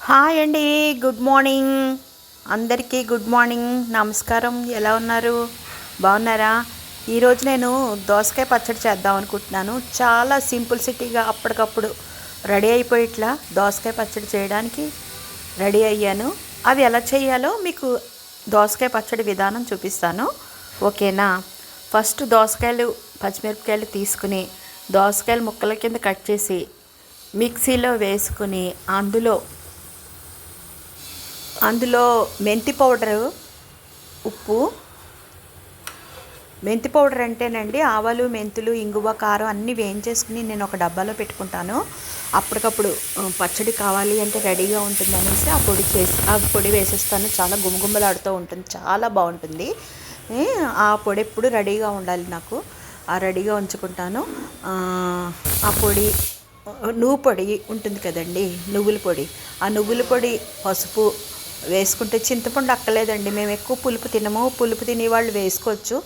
Hi అండి. Good morning అందరికీ. Good morning, నమస్కారం. ఎలా ఉన్నారు? బాగున్నారా? ఈరోజు నేను దోసకాయ పచ్చడి చేద్దాం అనుకుంటున్నాను. చాలా సింపుల్సిటీగా అప్పటికప్పుడు రెడీ అయిపోయిట్లా దోసకాయ పచ్చడి చేయడానికి రెడీ అయ్యాను. అది ఎలా చేయాలో మీకు దోసకాయ పచ్చడి విధానం చూపిస్తాను. ఓకేనా? ఫస్ట్ దోసకాయలు, పచ్చిమిరపకాయలు తీసుకుని దోసకాయలు ముక్కల కింద కట్ చేసి మిక్సీలో వేసుకుని అందులో మెంతి పౌడరు, ఉప్పు. మెంతి పౌడర్ అంటేనండి ఆవాలు, మెంతులు, ఇంగువ, కారం అన్నీ వేయించేసుకుని నేను ఒక డబ్బాలో పెట్టుకుంటాను. అప్పటికప్పుడు పచ్చడి కావాలి అంటే రెడీగా ఉంటుంది అనేసి ఆ పొడి వేసేస్తాను. చాలా గుమగుమలాడుతూ ఉంటుంది, చాలా బాగుంటుంది. ఆ పొడి ఎప్పుడు రెడీగా ఉండాలి నాకు. ఆ రెడీగా ఉంచుకుంటాను. ఆ పొడి, నువ్వు పొడి ఉంటుంది కదండి, నువ్వుల పొడి. ఆ నువ్వుల పొడి, పసుపు వేసుకుంటే, చింతపండు అక్కలేదండి. మేము ఎక్కువ పులుపు తినము. పులుపు తినే వాళ్ళు వేసుకోవచ్చు,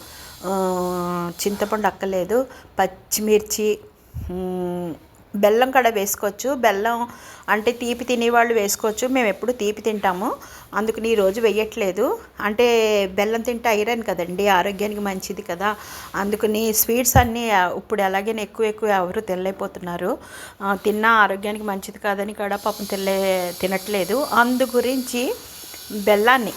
చింతపండు అక్కలేదు. పచ్చిమిర్చి, బెల్లం కూడా వేసుకోవచ్చు. బెల్లం అంటే తీపి తినేవాళ్ళు వేసుకోవచ్చు. మేము ఎప్పుడు తీపి తింటాము, అందుకని ఈరోజు వేయట్లేదు. అంటే బెల్లం తింటే ఐరన్ కదండి, ఆరోగ్యానికి మంచిది కదా. అందుకని స్వీట్స్ అన్నీ ఇప్పుడు ఎలాగైనా ఎక్కువ ఎవరు తినలేకపోతున్నారు. తిన్నా ఆరోగ్యానికి మంచిది కాదని కూడా పాపం తినట్లేదు. అందు గురించి బెల్లాన్ని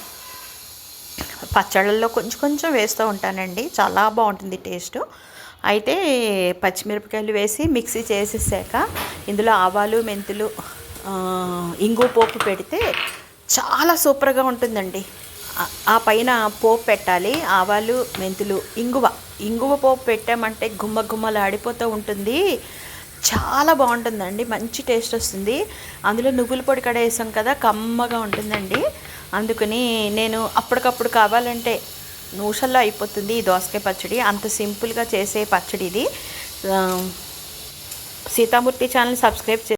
పచ్చళ్ళల్లో కొంచెం వేస్తూ ఉంటానండి. చాలా బాగుంటుంది టేస్ట్. అయితే పచ్చిమిరపకాయలు వేసి మిక్సీ చేసేసాక ఇందులో ఆవాలు, మెంతులు, ఇంగు పోపు పెడితే చాలా సూపర్గా ఉంటుందండి. ఆ పైన పోపు పెట్టాలి. ఆవాలు, మెంతులు, ఇంగువ పోపు పెట్టామంటే గుమ్మలాడిపోతూ ఉంటుంది. చాలా బాగుంటుందండి, మంచి టేస్ట్ వస్తుంది. అందులో నువ్వుల పొడి కూడా వేసాం కదా, కమ్మగా ఉంటుందండి. అందుకని నేను అప్పటికప్పుడు కావాలంటే నిమిషాల్లో అయిపోతుంది ఈ దోసకాయ పచ్చడి. అంత సింపుల్గా చేసే పచ్చడి ఇది. Sitamurthy channel subscribe